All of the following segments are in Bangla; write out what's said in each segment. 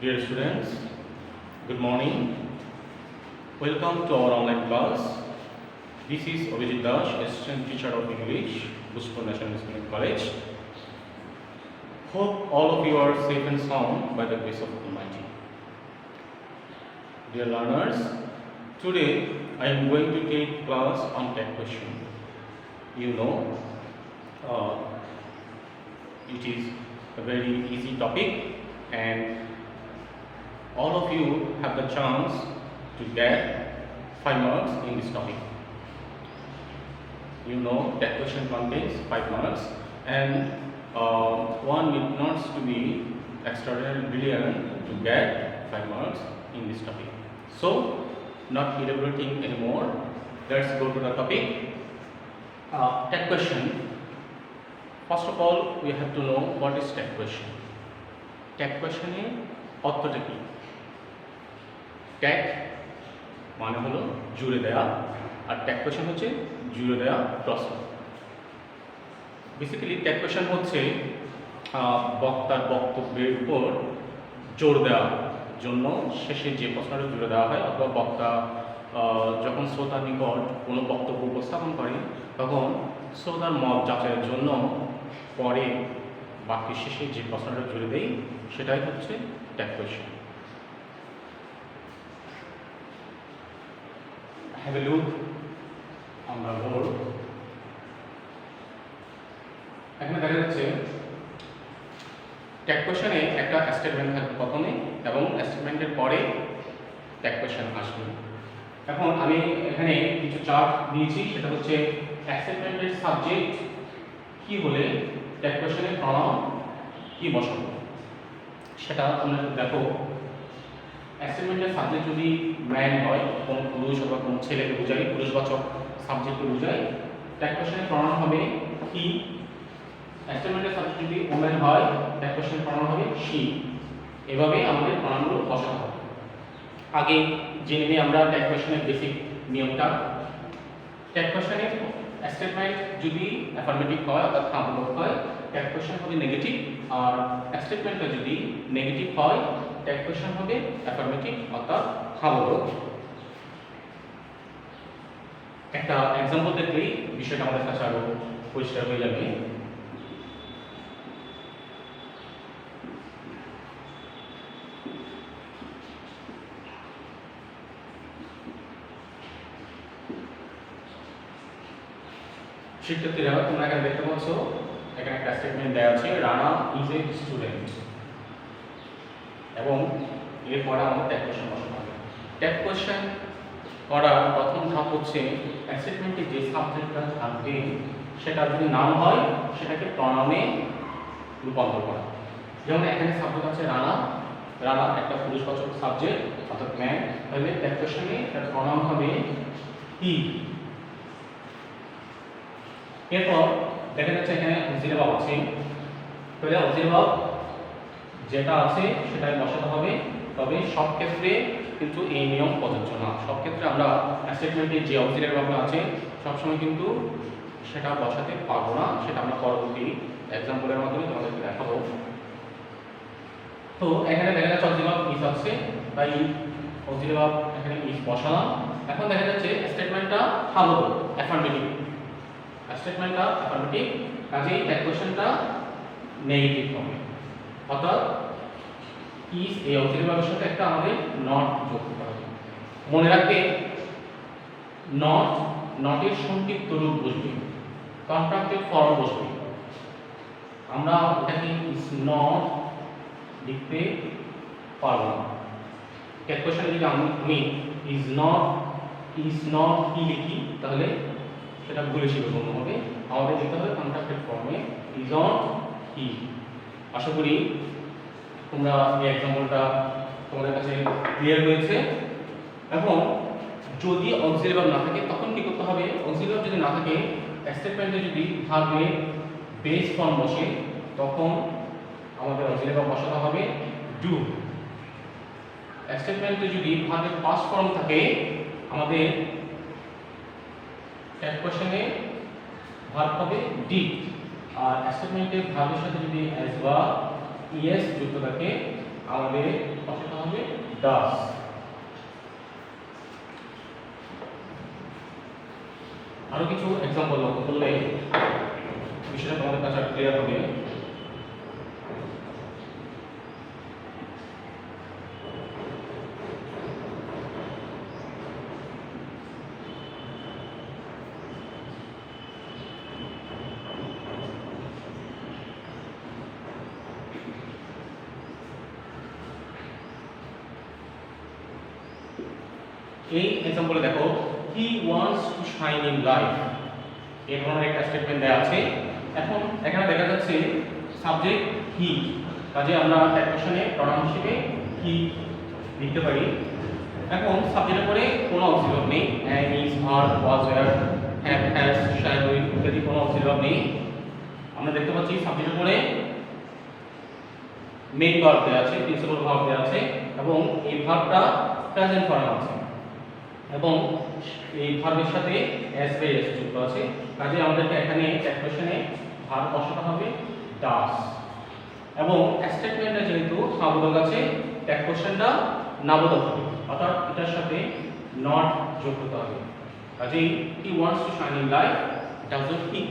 Dear students, good morning. Welcome to our online class. This is Abhijit Dash, Assistant Teacher of English, Bhojpur National School College. Hope all of you are safe and sound by the grace of Almighty. Dear learners, today I am going to take class on tag question. You know, it is a very easy topic and all of you have the chance to get 5 marks in this topic. You know that question contains 5 marks and one need not to be extraordinarily brilliant to get 5 marks in this topic. So, not elaborating anymore, let's go to the topic. Tag question. First of all, we have to know what is tag question. Tag question এ অর্থটা কি? ট্যাগ মানে হলো জুড়ে দেওয়া আর ট্যাগ কোয়েশ্চেন হচ্ছে জুড়ে দেওয়া প্রশ্ন। বেসিক্যালি ট্যাগ কোয়েশ্চেন হচ্ছে বক্তার বক্তব্যের উপর জোর দেওয়ার জন্য শেষে যে প্রশ্নটা জুড়ে দেওয়া হয় অথবা বক্তা যখন শ্রোতার নিকট কোনো বক্তব্য উপস্থাপন করে তখন শ্রোতার মত যাচাইয়ের জন্য পরে বাক্যের শেষে যে প্রশ্নটা জুড়ে দেয় সেটাই হচ্ছে tag question. Have a look on the board. এখানে দেখা যাচ্ছে ট্যাগ কোয়েশ্চেনে একটা স্টেটমেন্ট থাকবে প্রথমে এবং স্টেটমেন্টের পরে ট্যাগ কোয়েশ্চেন আসবে। এখন আমি এখানে কিছু চার্ট দিয়েছি, সেটা হচ্ছে স্টেটমেন্টের সাবজেক্ট কি হলে ট্যাগ কোয়েশ্চেনের প্রনাউন কি বসাবো সেটা তোমরা দেখো। অ্যাসাইনমেন্টের সাবজেক্ট যদি ম্যান হয়, কোনো পুরুষ অথবা কোনো ছেলেকে বোঝায়, পুরুষবাচক সাবজেক্টকে বোঝায়, ট্যাগ কোয়েশ্চেনের প্রনাউন হবে হি। অ্যাসাইনমেন্টের সাবজেক্ট যদি ওমেন হয়, ট্যাগ কোয়েশ্চেনের প্রনাউন হবে শি। এভাবে আমাদের প্রনাউনগুলো বসাতে হবে। আগে জেনে নিই আমরা ট্যাগ কোয়েশ্চেনের বেসিক নিয়মটা। ট্যাগ কোয়েশ্চেনের স্টেটমেন্ট যদি অ্যাফার্মেটিভ হয় অর্থাৎ হ্যাঁ হয়, ট্যাগ কোয়েশ্চেন হবে নেগেটিভ, আর স্টেটমেন্টটা যদি নেগেটিভ হয় ট্যাগ কোয়েশ্চেন হবে অ্যাফার্মেটিভ অর্থাৎ হ্যাঁ। একটা এক্সাম্পল দেখলেই বিষয়টা আমাদের কাছে আরো পরিষ্কার হয়ে যাবে। শিক্ষার্থীরা তোমরা এখানে দেখতে পাচ্ছ, এখানে একটা স্টেটমেন্ট দেওয়া আছে রানা ইজ এ স্টুডেন্ট এবং এরপরে আমাদের ট্যাগ কোয়েশ্চেন বসানো হবে। ট্যাগ কোয়েশ্চেন করার প্রথম ধাপ হচ্ছে স্টেটমেন্টে যে সাবজেক্টটা থাকবে সেটা যদি নাম হয় সেটাকে প্রনাউনে রূপান্তর করা। যেমন এখানে সাবজেক্ট আছে রানা, রানা একটা পুরুষবাচক সাবজেক্ট অর্থাৎ ম্যান, তাহলে ট্যাগ কোয়েশ্চেনে তার প্রনাউন হবে হি। এরপর দেখা যাচ্ছে এখানে অক্সিলারি ভার্ব আছে, তাহলে অক্সিলারি ভার্ব যেটা আছে সেটাই বসাতে হবে। তবে সব ক্ষেত্রে কিন্তু এই নিয়ম প্রযোজ্য না। সব ক্ষেত্রে আমরা স্টেটমেন্টে যে অক্সিলারি ভার্বটা আছে সবসময় কিন্তু সেটা বসাতে পারবো না, সেটা আমরা পরবর্তী এক্সাম্পলের মাধ্যমে তোমাদেরকে দেখাবো। তো এখানে দেখা যাচ্ছে অক্সিলারি ভার্ব ইজ আছে, তাই অক্সিলারি ভার্ব এখানে ইজ বসালাম। এখন দেখা যাচ্ছে স্টেটমেন্টটা হ্যালো অ্যাফার্মেটিভ, স্টেটমেন্টটা অ্যাফার্মেটিভ, কাজেই ট্যাগ কোয়েশ্চেনটা নেগেটিভ হবে। অর্থাৎ ইজ এই অক্সিলারি ভার্বের সাথে একটা আমাদের নট যোগ করতে হবে। মনে রাখবে নটের সংক্ষিপ্ত রূপ বসবে, কন্ট্রাক্টেড ফর্ম বসবে। আমরা এটাকে ইজ নট লিখতে পারবো না। ট্যাগ কোয়েশ্চেনে যদি আমি ইজ নট কি লিখি তাহলে সেটা ভুলে শিখবো হবে। আমাদের লিখতে হবে কন্ট্রাক্টেড ফর্মে ইজ নট কি। আশা করি তোমরা এই এক্সাম্পলটা তোমাদের কাছে ক্লিয়ার হয়েছে। এখন যদি অক্সিলারি ভার্ব না থাকে তখন কি করতে হবে? অক্সিলারি ভার্ব যদি না থাকে, স্টেটমেন্টে যদি ভার্বে বেস ফর্ম বসে তখন আমাদের অক্সিলারি ভার্ব বসাতে হবে ডু। স্টেটমেন্টে যদি ভার্বের পাস্ট ফর্ম থাকে আমাদের ট্যাগ কোয়েশ্চেনে ভার্ব হবে ডিড, আর স্টেটমেন্টে ভার্বের সাথে যদি অ্যাজ বা ইএস যুক্ত থাকে আমাদের বসাতে হবে does। আরো কিছু एग्जांपल লক্ষ্য করলে বিষয়টা তোমাদের কাছে ক্লিয়ার হবে। এই एग्जांपले দেখো he wants to shine in life এই ধরনের একটা স্টেটমেন্ট দেয়া আছে। এখন এখানে দেখা যাচ্ছে সাবজেক্ট হি, কাজে আমরা কোশ্চেনে প্রনাউন হিসেবে হি লিখতে পারি। এখন সাবজেক্টের পরে কোনো অক্সিলারি নেই, am is are was were have has shall will ইত্যাদি কোনো অক্সিলারি নেই। আমরা দেখতে পাচ্ছি সাবজেক্টের পরে মেইন ভার্ব দেয়া আছে, প্রিন্সিপাল ভার্ব দেয়া আছে এবং এই ভার্বটা প্রেজেন্ট ফর্মে আছে এবং এই ভার্বের সাথে এস বাই এস যুক্ত আছে। কাজে আমাদেরকে এখানে কোশ্চেনে ভার্ব বসাতে হবে ডাস এবং স্টেটমেন্টে যেহেতু নাবোধক আছে কোশ্চেনটা নাবোধক হবে, অর্থাৎ এটার সাথে নট যোগ করতে হবে। কাজেই he wants to shine in life doesn't he.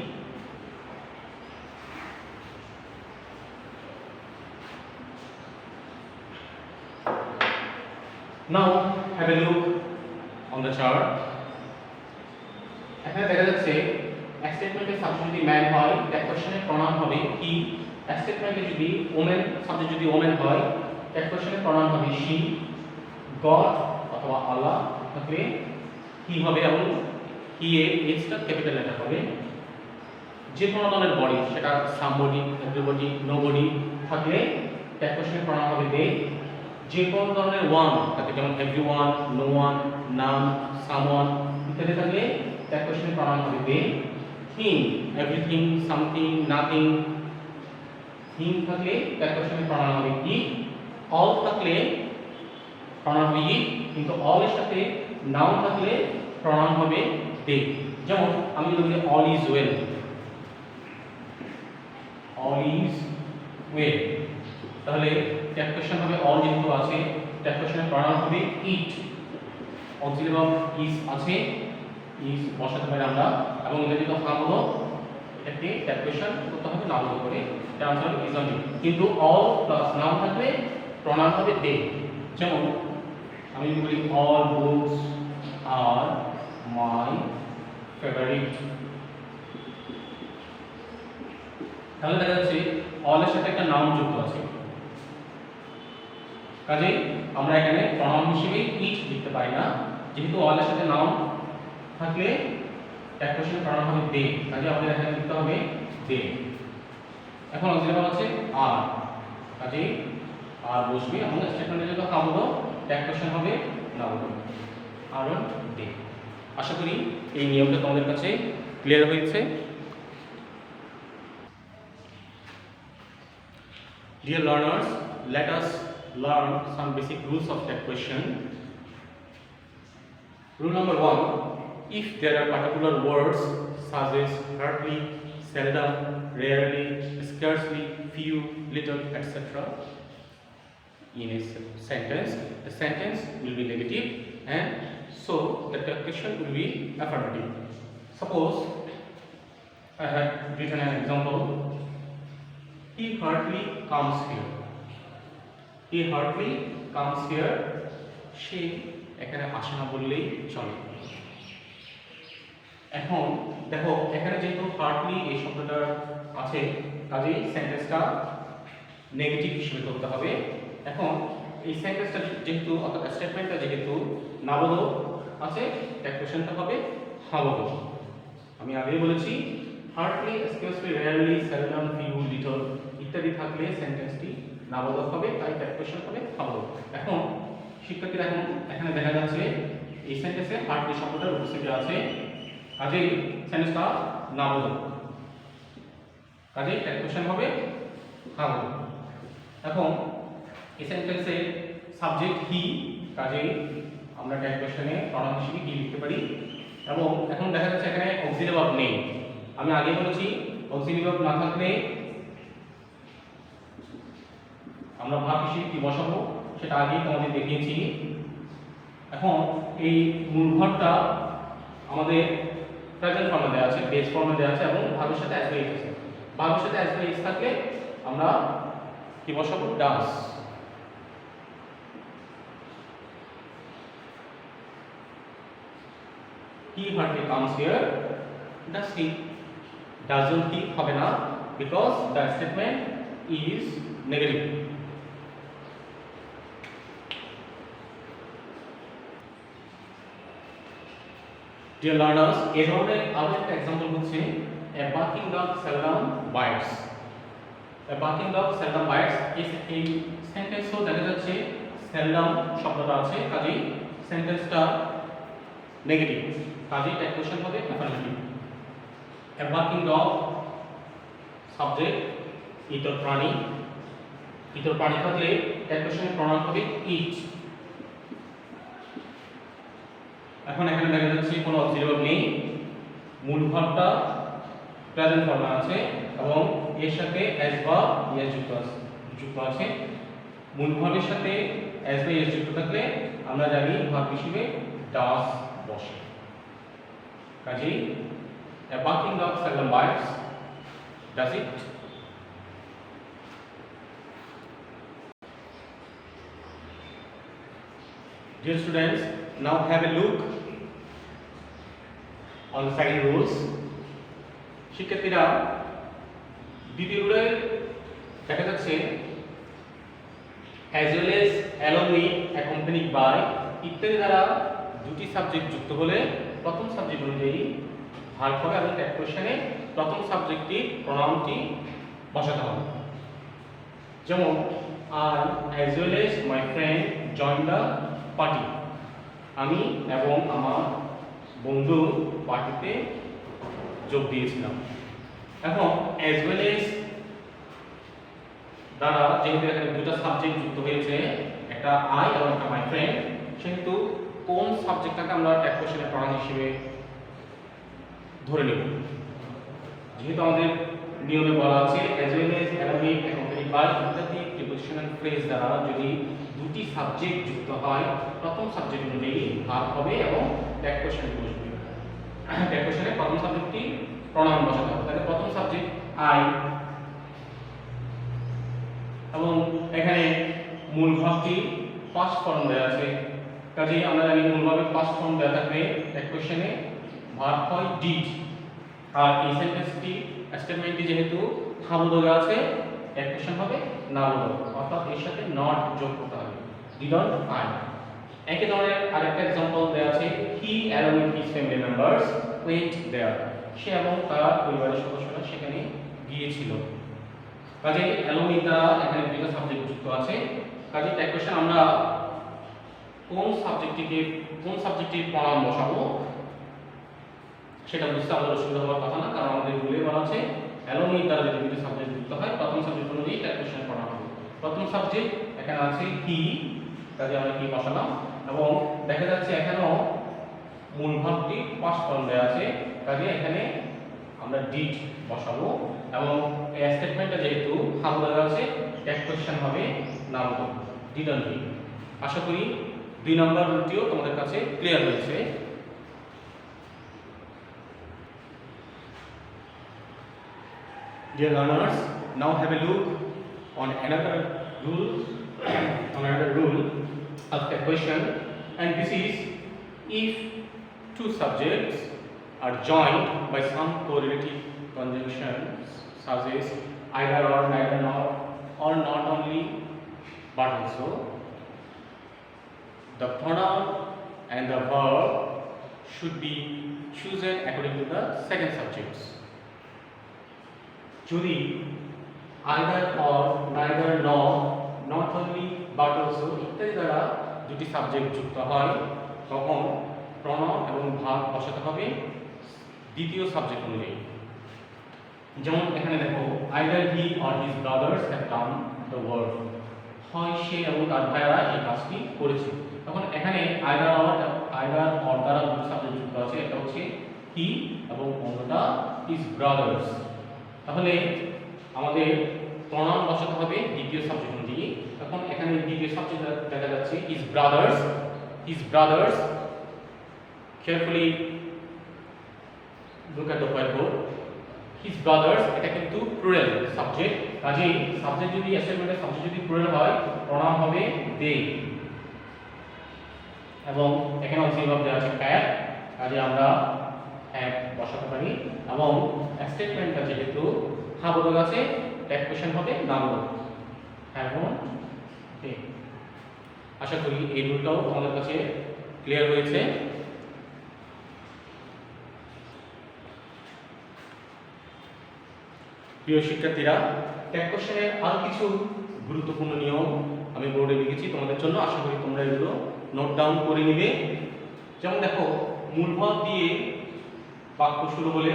Now have a look on the chart. এখানে দেখা যাচ্ছে স্টেটমেন্টের সাবজেক্ট যদি ম্যান হয় দ্যাট কোশ্চেনের প্রনাউন হবে হি। স্টেটমেন্টে যদি ওমেন সাবজেক্ট যদি ওমেন হয় দ্যাট কোশ্চেনের প্রনাউন হবে শি। গড অথবা আল্লাহ থাকলে হি হবে এবং হি এর এক্সটা ক্যাপিটাল লেটার হবে। যে কোনো ধরনের বডি, সেটা সামবডি, এভরিবডি, নোবডি থাকলে দ্যাট কোশ্চেনের প্রনাউন হবে দে। যে কোনো ধরনের ওয়ান থাকে, যেমন এভরিওয়ান, নো ওয়ান, নাম, সামওয়ান ইত্যাদি থাকলে দ্যাট কোশ্চেনের প্রনাউন হবে দে। হিম, এভরিথিং, সামথিং, নাথিং, হিম থাকলে দ্যাট কোশ্চেনের প্রনাউন হবে হি। অল থাকলে প্রনাউন হবে হি, কিন্তু অল এর সাথে নাউন থাকলে প্রনাউন হবে দে। যেমন আমি যদি বলি all is well, all is well, তাহলে দ্যাট কোশ্চেন হবে অল যেহেতু আছে দ্যাট কোশ্চেনের প্রনাউন হবে ইট। অক্সিলারি ভার্ব ইজ আছে, ইজ বসাতে পারি আমরা এবং এটা যেহেতু হলো এটাকে দ্যাট কোশ্চেন করতে হবে নাউন করে, এর আনসার হবে ইজ অনলি। কিন্তু অল প্লাস নাউন থাকলে প্রনাউন হবে দে। যেমন আমি যদি বলি all books are my favourite, তাহলে দেখা যাচ্ছে অল এর সাথে একটা নাউন যুক্ত আছে। কাজে আমরা এখানে প্রনাউন হিসেবে ইট লিখতে পারি না, যেহেতু অল এর সাথে নাউন থাকলে দ্যাট কোশ্চেনের প্রনাউন হবে দে। কাজে আমাদের এখানে লিখতে হবে দে। এখন অক্সিলারি আছে আর, কাজে আর বসবে এবং স্টেটমেন্টে যেটা হলো দ্যাট কোশ্চেন হবে নাউন আর দে। আশা করি এই নিয়মটা তোমাদের কাছে ক্লিয়ার হয়েছে। Dear learners, let us learn some basic rules of that question. Rule number 1: if there are particular words such as hardly, seldom, rarely, scarcely, few, little, etc. in a sentence, the sentence will be negative and so the question will be affirmative. Suppose I have written an example: he hardly comes here. He hardly comes here. সে এখানে আসে না বললেই চলে। এখন দেখো এখানে যেহেতু হার্ডলি এই শব্দটা আছে, কাজেই সেন্টেন্সটা নেগেটিভ হিসেবে ধরতে হবে। এখন এই সেন্টেন্সটা যেহেতু অর্থাৎ স্টেটমেন্টটা যেহেতু নাবোধক আছে, দ্যাট কোশ্চেনটা হবে হাবোধক। আমি আগেই বলেছি hardly, scarcely, rarely, seldom, few, little ইত্যাদি থাকলে সেন্টেন্সটি নাবোধক হবে, তাই দ্যাট কোশ্চেন হবে হাবোধক। এখন শিক্ষার্থীরা এখন এখানে দেখা যাচ্ছে এই সেন্টেন্সে হার্ডলি শব্দটার উপস্থিতি আছে, কাজেই সেন্টেন্সটা নাবোধক, কাজেই দ্যাট কোশ্চেন হবে হাবোধক। এখন এই সেন্টেন্সের সাবজেক্ট হি, কাজেই আমরা দ্যাট কোশ্চেনে প্রনাউন হিসেবে কি লিখতে পারি। এবং এখন দেখা যাচ্ছে এখানে অক্সিলারি ভার্ব নেই। আমি আগে বলেছি অক্সিলারি ভার্ব না থাকলে আমরা ভাব হিসেবে কি বসাবো সেটা আগেই তোমাদের দেখিয়েছি। এখন এই মূল ভাবটা আমাদের প্রেজেন্ট ফর্মে দেওয়া আছে, বেস ফর্মে দেওয়া আছে এবং ভাবের সাথে অ্যাজ বাই আছে। ভাবের সাথে অ্যাজ বাই থাকলে আমরা কি বসাবো? ডাস। He hardly comes here. Does he? Doesn't he হবে না, because the statement is negative. Dear learners, এই ধরনের আরো একটা एग्जांपल হচ্ছে a barking dog seldom bites. A barking dog seldom bites এই সেন্টেন্সও দেখা যাচ্ছে seldom শব্দটা আছে, কাজেই সেন্টেন্সটা নেগেটিভ, কাজেই ট্যাগ কোশ্চেন হবে affirmative. A barking dog subject ইতর প্রাণী, ইতর প্রাণী থাকলে ট্যাগ কোশ্চেনের প্রনাউন হবে ইট। এখন এখানে দেখা যাচ্ছে কোনো অবজেক্টিভ নেই, মূল ভাবটা প্রেজেন্ট ফর্মে আছে এবং এর সাথে অ্যাজ বা ইএস যুক্ত আছে। মূল ভাবের সাথে অ্যাজ বা ইএস যুক্ত থাকলে আমরা জানি ভাব হিসেবে ডাস বসে। কাজেই a barking dog seldom bites. Does it? Dear students, now have a look on the second rules. শিক্ষার্থীরা দ্বিতীয় রুলে দেখা যাচ্ছে as well as along with accompanied by ইত্যাদি দ্বারা দুটি সাবজেক্ট যুক্ত হলে প্রথম সাবজেক্ট অনুযায়ী ভার্ব হবে এবং ট্যাগ কোশ্চেনে প্রথম সাবজেক্টটির প্রনাউনটি বসাতে হবে। যেমন I as well as my friend joined the party. আমি এবং আমার বন্ধু পার্টিতে যোগ দিয়েছিলাম। এখন as well as দ্বারা যেহেতু এখানে দুটো সাবজেক্ট যুক্ত হয়েছে, একটা I এবং একটা my friend, সেহেতু কোন সাবজেক্টটাকে আমরা ট্যাগ কোশ্চেনের প্রনাউন হিসেবে ধরে নেব। যেহেতু আমাদের নিয়মে বলা আছে as well as along with accompanied by ইত্যাদি প্রিপোজিশনাল ফ্রেজ দ্বারা যদি দুটি সাবজেক্ট যুক্ত হয় প্রথম সাবজেক্ট অনুযায়ী ভার্ব হবে এবং ট্যাগ কোশ্চেনে বসবে। ট্যাগ কোশ্চেনে প্রথম সাবজেক্টটি প্রনাউন বসাতে হবে। তাহলে প্রথম সাবজেক্ট I এবং এখানে মূল ভাবটি ফার্স্ট ফর্ম দেওয়া আছে, কাজেই আমরা জানি মূল ভাবে ফার্স্ট ফর্ম দেওয়া থাকলে ট্যাগ কোশ্চেনে ভার্ব হয় ডিড। আর এই সেন্টেন্সটি স্টেটমেন্টটি যেহেতু হাবোধক আছে ট্যাগ কোশ্চেন হবে নাবোধক, অর্থাৎ এর সাথে নট যোগ করতে হবে। Didn't I. একই ধরনের আরেকটা एग्जांपल দেওয়া আছে হি along with his family members went there. সে এবং তার পরিবারের সদস্যরা সেখানে গিয়েছিল। কাজে along with দ্বারা এখানে দুটো সাবজেক্ট যুক্ত আছে, কাজে ট্যাগ কোশ্চেন আমরা কোন সাবজেক্টের প্রনাউন বসাবো সেটা বুঝতে আমাদের অসুবিধা হওয়ার কথা না, কারণ আমাদের রুলে বলা আছে along with দ্বারা যদি দুটো সাবজেক্ট যুক্ত হয় প্রথম সাবজেক্ট অনুযায়ী ট্যাগ কোশ্চেন প্রনাউন হবে। প্রথম সাবজেক্ট এখানে আছে হি, কাজে আমরা কি বসালাম এবং দেখা যাচ্ছে এখানেও মূল ভাবটি ফার্স্ট ফর্ম দেওয়া আছে, কাজে এখানে আমরা ডিড বসাবো এবং এই স্টেটমেন্টটা যেহেতু হাবোধক আছে ট্যাগ কোশ্চেন হবে নাবোধক ডিডন্ট হি। আশা করি 2 নম্বর রুলটিও তোমাদের কাছে ক্লিয়ার হয়েছে। Dear learners, now have a look on another rule of the question, and this is if two subjects are joined by some correlative conjunctions such as either or, neither nor, or not only but also, the pronoun and the verb should be chosen according to the second subjects. যদি either or, neither nor, not only but also ইত্যাদি দ্বারা দুটি সাবজেক্ট যুক্ত হয় তখন প্রনাউন এবং ভার্ব বসাতে হবে দ্বিতীয় সাবজেক্ট অনুযায়ী। যেমন এখানে দেখো either he or his brothers have done the work. হয় সে এবং তার ভাইরা এই কাজটি করেছে। তখন এখানে either or দ্বারা দুটি সাবজেক্ট যুক্ত আছে, এটা হচ্ছে he এবং অন্যটা his brothers। তাহলে আমাদের প্রনাউন বসাতে হবে দ্বিতীয় সাবজেক্ট অনুযায়ী। এখন এখানে দ্বিতীয় সাবজেক্ট দেখা যাচ্ছে his brothers carefully look at the white board. His brothers এটা কিন্তু প্লুরাল সাবজেক্ট, কাজেই সাবজেক্ট যদি অ্যাসাইনমেন্টের সাবজেক্ট যদি প্লুরাল হয় প্রনাউন হবে দে, এবং এখানে অবজেক্ট দেওয়া আছে হ্যাভ, কাজে আমরা হ্যাভ বসাতে পারি। এবং স্টেটমেন্টটা যেহেতু হ্যাঁ বোধক আছে, ট্যাগ কোশ্চেন হবে নাম বোধক হ্যাভন্ট দে। আশা করি এই রুলটাও আমাদের কাছে ক্লিয়ার হয়েছে। প্রিয় শিক্ষার্থীরা, ট্যাগ কোশ্চেনের আরো কিছু গুরুত্বপূর্ণ নিয়ম আমি বোর্ডে লিখেছি তোমাদের জন্য, আশা করি তোমরা এগুলো নোট ডাউন করে নিবে। যেমন দেখো, মূল ভাব দিয়ে বাক্য শুরু হলে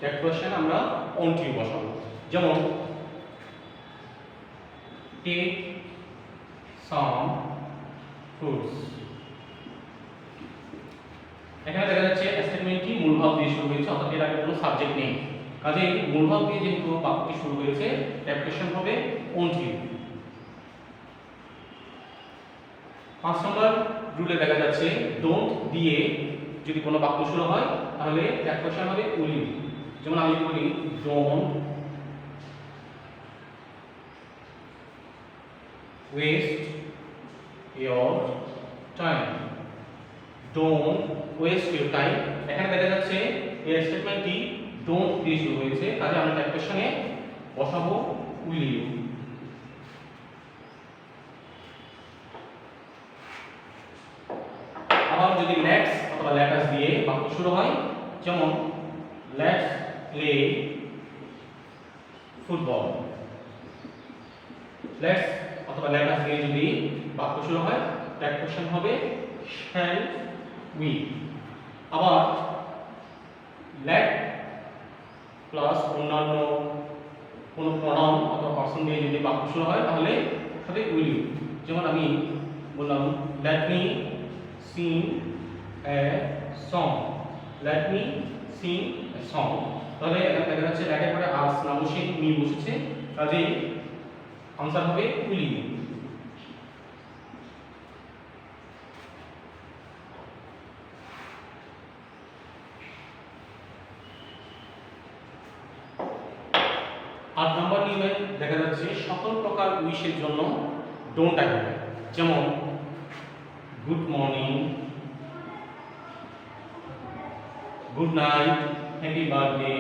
ট্যাগ কোশ্চেন আমরা অনটিউ বসাবো। যেমন টেক সাম ফ্রুটস, এখানে দেখা যাচ্ছে স্টেটমেন্টটি মূল ভাব দিয়ে শুরু হয়েছে, অর্থাৎ এর আগে কোনো সাবজেক্ট নেই, কাজেই মূল ভাব দিয়ে যেহেতু বাক্যটি শুরু হয়েছে ট্যাগ কোশ্চেন হবে অনটিউ। 5 নম্বর রুলে দেখা যাচ্ছে ডোন্ট দিয়ে যদি কোনো বাক্য শুরু হয় তাহলে ট্যাগ কোশ্চেন হবে উইল ইউ। যেমন আমি বলি don't waste your time, don't waste your time. এখানে দেখা যাচ্ছে এই স্টেটমেন্টটি ডোন্ট দিয়ে শুরু হয়েছে, কাজে আমরা ট্যাগ কোশ্চেনে বসাবো উইল ইউ। আবার যদি লেটস অথবা লেটাস দিয়ে বাক্য শুরু হয়, যেমন লেটস প্লে ফুটবল, লেটস অথবা লেটাস দিয়ে যদি বাক্য শুরু হয় ট্যাগ কোশ্চেন হবে শ্যাল উই। আবার লেট প্লাস অন্যান্য কোনো প্রনাউন অথবা পারসন দিয়ে যদি বাক্য শুরু হয় তাহলে হবে উইল ইউ। যেমন আমি বললাম let me sing a song, let me sing a song, তাহলে এখানে দেখা যাচ্ছে লেটের পরে আস না বসে মি বসেছে, কাজেই আনসার হবে উইল ইউ। 8 নম্বর নিয়মে দেখা যাচ্ছে সকল প্রকার উইশের জন্য ডোন্ট আসবে। যেমন good morning, good night, happy birthday,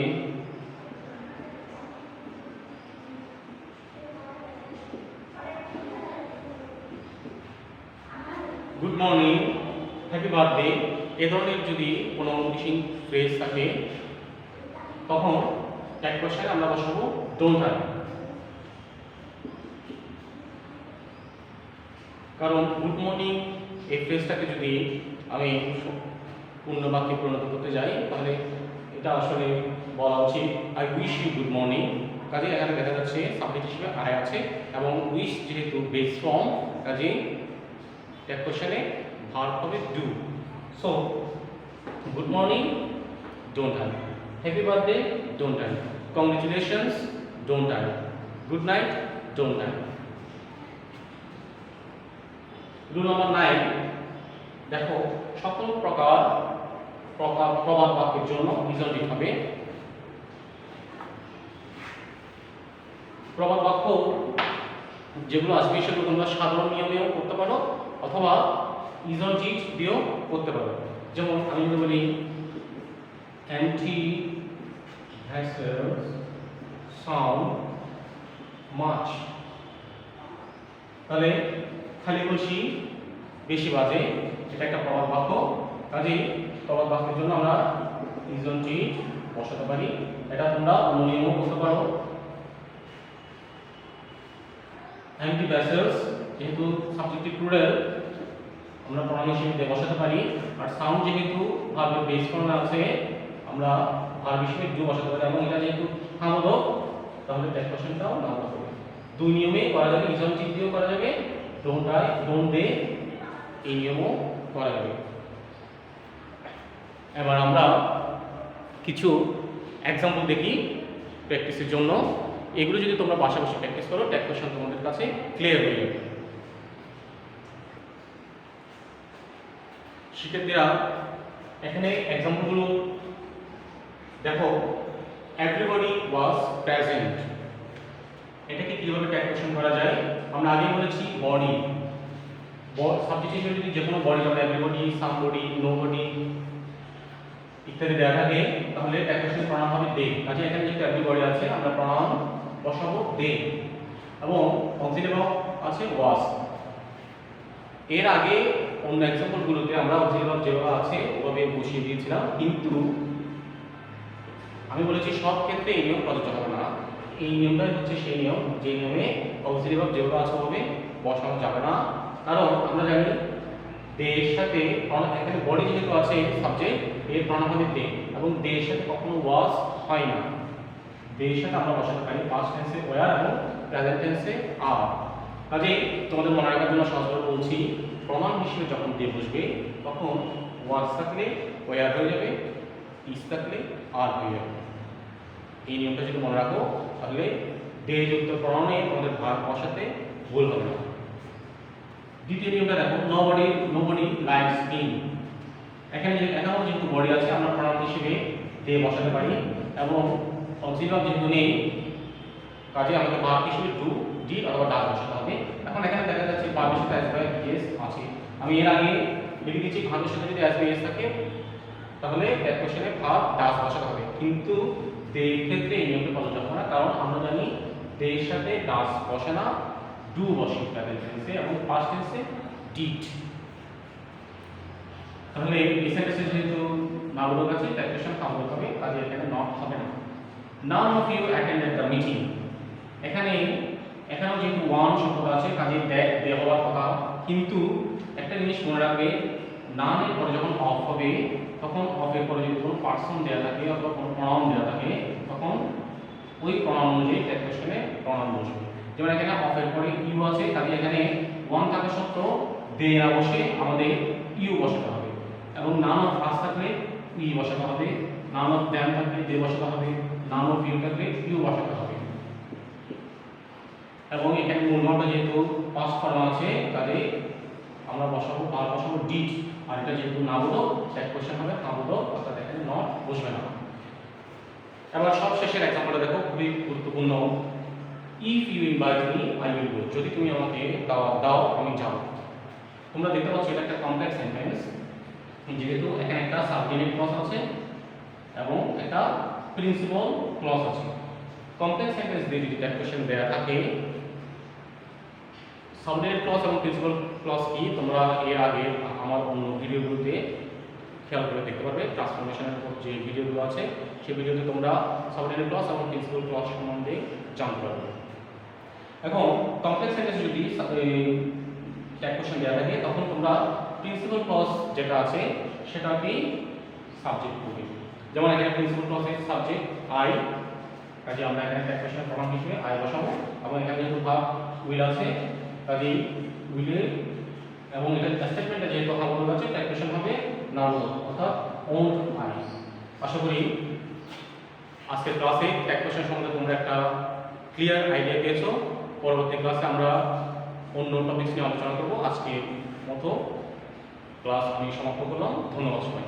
good morning, happy birthday এ ধরনের যদি কোনো উইশিং ফ্রেজ থাকে তখন ট্যাগ কোশ্চেনে আমরা বসাবো ডোন্ট হ্যাভ। কারণ গুড মর্নিং এই ফ্রেজটাকে যদি আমি পূর্ণ বাক্যে পরিণত করতে যাই তাহলে এটা আসলে বলা উচিত I wish you good morning, কাজে এখানে দেখা যাচ্ছে সাবজেক্ট হিসেবে আই আছে এবং উইশ যেহেতু বেস ফর্ম, কাজে ট্যাগ কোশ্চেনে ভার্ব হবে do. So good morning don't have, happy birthday don't have, congratulations don't have, good night don't have. Rule number 9, দেখো সকল প্রকার প্রবাদ বাক্যের জন্য রিজনটি হবে। প্রবাদ বাক্য যেগুলো আসবে সেগুলো তোমরা সাধারণ নিয়মেও করতে পারো অথবা ইজনজিট দিয়েও করতে পারো। যেমন আমি যদি বলি empty vessels sound much, তাহলে খালি কলসি বেশি বাজে, এটা একটা প্রবাদ বাক্য, কাজেই প্রবাদ বাক্যের জন্য আমরা ইজনজিট বসাতে পারি। এটা তোমরা অন্য নিয়মও করতে পারো। empty vessels যেহেতু সাবজেক্টিভ প্লুরাল আমরা প্রনাউন হিসেবে বসাতে পারি, আর সাউন্ড যেহেতু ভার্বের বেস ফর্মে আছে আমরা ভার্ব হিসেবে ডু বসাতে পারি, এবং এটা যেহেতু হামদক তাহলে ট্যাগ কোশ্চেনটাও নাও হবে। দুই নিয়মে করা যাবে, ইজনজিট দিয়েও করা যাবে, ডোন্ট আই ডোন্ট দে এই নিয়মও করা যাবে। এবার আমরা কিছু এক্সাম্পল দেখি প্র্যাকটিসের জন্য। এগুলো যদি তোমরা পাশাপাশি প্র্যাকটিস করো, ট্যাগ কোশ্চেন তোমাদের কাছে ক্লিয়ার হয়ে যাবে। শিক্ষার্থীরা এখানে এক্সাম্পলগুলো দেখো, এভরিবডি ওয়াজ প্রেজেন্ট, এটাকে কিভাবে ট্যাগ কোশ্চেন করা যায়? আমরা আগেই বলেছি বডি, সাবজেক্ট হিসেবে যদি যে কোনো বডি, যেমন এভরিবডি, সামবডি, নোবডি ইত্যাদি দেওয়া থাকে, তাহলে ট্যাগ কোশ্চেন প্রনাউন হবে দে। কাজে এখানে যেহেতু এভরিবডি আছে, আমরা প্রনাউন বসাবো দে, এবং অক্সিলারি ভার্ব আছে ওয়াজ। এর আগে অন্য এক্সাম্পলগুলোতে আমরা অক্সিলারি ভার্ব যেভাবে আছে ওভাবে বসিয়ে দিয়েছিলাম, কিন্তু আমি বলেছি সব ক্ষেত্রে এই নিয়ম প্রযোজ্য হবে না। এই নিয়মটাই হচ্ছে সেই নিয়ম যে নিয়মে অক্সিলারি ভার্ব যেভাবে আছে ওভাবে বসানো যাবে না। কারণ আমরা জানি দের সাথে, এখানে বডি যেহেতু আছে সাবজেক্ট, এর প্রনাউন হবে দে, এবং দের সাথে কখনো ওয়াজ হয় না। দের সাথে আমরা বসাতে পারি পাস্ট টেন্সে ওয়্যার এবং প্রেজেন্ট টেন্সে আর। কাজে তোমাদের মনে রাখার জন্য সহজভাবে বলছি, প্রনাউন হিসেবে যখন দে বসবে তখন ওয়াজ থাকলে ওয়্যার হয়ে যাবে, ইজ থাকলে আর হয়ে যাবে। এই নিয়মটা যদি মনে রাখো তাহলে দে যুক্ত প্রনাউনে তোমাদের ভার্ব বসাতে ভুল হবে না। দ্বিতীয় নিয়মটা দেখো, নোবডি লাইকস হিম। এখানে এখনো যেহেতু বডি আছে, আমরা প্রনাউন হিসেবে দে বসাতে পারি, এবং অক্সিলারি ভার্ব যেহেতু নেই, কাজে আমাদের ভার্ব হিসেবে ডু, ডিড অথবা ডাজ বসাতে হবে। এখন এখানে দেখা যাচ্ছে ভার্বের সাথে অ্যাজ বাই ইএস আছে। আমি এর আগে লিখে দিয়েছি ভার্বের সাথে যদি অ্যাজ বাই ইএস থাকে তাহলে ট্যাগ কোশ্চেনে ভার্ব ডাজ বসাতে হবে, কিন্তু দের ক্ষেত্রে এই নিয়মটা প্রযোজ্য হবে না। কারণ আমরা জানি দের সাথে ডাজ বসে না, ডু বসে প্রেজেন্ট টেন্সে এবং পাস্ট টেন্সে ডিড। তাহলে এই সেন্টেন্সে যেহেতু নাউন আছে, ট্যাগ কোশ্চেন কাউন্ট হবে, কাজে এখানে নট হবে না। None of you attended the meeting. এখানেও যেহেতু ওয়ান শব্দটা আছে, কাজে দে হওয়ার কথা, কিন্তু একটা জিনিস মনে রাখবে, নান এর পরে যখন অফ হবে, তখন অফের পরে যদি কোনো পার্সন দেওয়া থাকে অথবা কোনো প্রনাউন দেওয়া থাকে, তখন ওই প্রনাউন অনুযায়ী ট্যাগ কোশ্চেনে প্রনাউন বসবে। যেমন এখানে অফের পরে ইউ আছে, কাজে এখানে ওয়ান থাকা সত্ত্বেও দে না বসে আমাদের ইউ বসাতে হবে, এবং নান অফ আস থাকলে ই বসাতে হবে, নান অফ দ্যাম থাকলে দে বসাতে হবে, নান অফ ইউ থাকলে ইউ বসাতে হবে। এবং এখানে মূল ভার্বটা যেহেতু পাস্ট ফর্ম আছে, কাজে আমরা বসাবো ভার্ব বসাবো ডিড, আর এটা যেহেতু নাবুদো, ট্যাগ কোশ্চেন হবে নাবুদো, অর্থাৎ এখানে নট বসবে না। এবার সব শেষের এক্সাম্পলটা দেখো, খুবই গুরুত্বপূর্ণ। If you invite me I will go, যদি তুমি আমাকে দাওয়াত দাও আমি যাব। তোমরা দেখতে পাচ্ছ এটা একটা কমপ্লেক্স সেন্টেন্স, যেহেতু এখানে একটা সাবজেক্টিভ ক্লজ আছে এবং একটা প্রিন্সিপাল ক্লজ আছে। কমপ্লেক্স সেন্টেন্স দিয়ে যদি ট্যাগ কোশ্চেন দেওয়া থাকে, সাবজেক্টিভ ক্লজ এবং প্রিন্সিপাল ক্লজ কি তোমরা এর আগে আমার অন্য ভিডিওগুলোতে খেয়াল করে দেখতে পারবে। ট্রান্সফরমেশনের উপর যে ভিডিওগুলো আছে সেই ভিডিওতে তোমরা সাবজেক্টিভ ক্লজ এবং প্রিন্সিপাল ক্লজ সম্বন্ধে জানতে পারবে। এখন কমপ্লেক্স সেন্টেন্স যদি ট্যাগ কোশ্চেন দেওয়া থাকে, তখন তোমরা প্রিন্সিপাল ক্লজ যেটা আছে সেটাকেই সাবজেক্ট করবে। যেমন এখানে প্রিন্সিপাল ক্লজের সাবজেক্ট আই, কাজে আমরা এখানে ট্যাগ কোশ্চেন প্রমাণ হিসেবে আই বসাবো, এবং এখানে যেহেতু ভার্ব উইল আছে, কাজে উইলের, এবং এটা স্টেটমেন্টটা যেহেতু হাবল আছে, ট্যাগ কোশ্চেন হবে নাউন অর্থাৎ ওন আই। আশা করি আজকের ক্লাসে ট্যাগ কোশ্চেন সম্বন্ধে তোমরা একটা ক্লিয়ার আইডিয়া পেয়েছো। পরবর্তী ক্লাসে আমরা অন্য টপিকস নিয়ে আলোচনা করব। আজকের মতো ক্লাস আমি সমাপ্ত করলাম। ধন্যবাদ সবাই।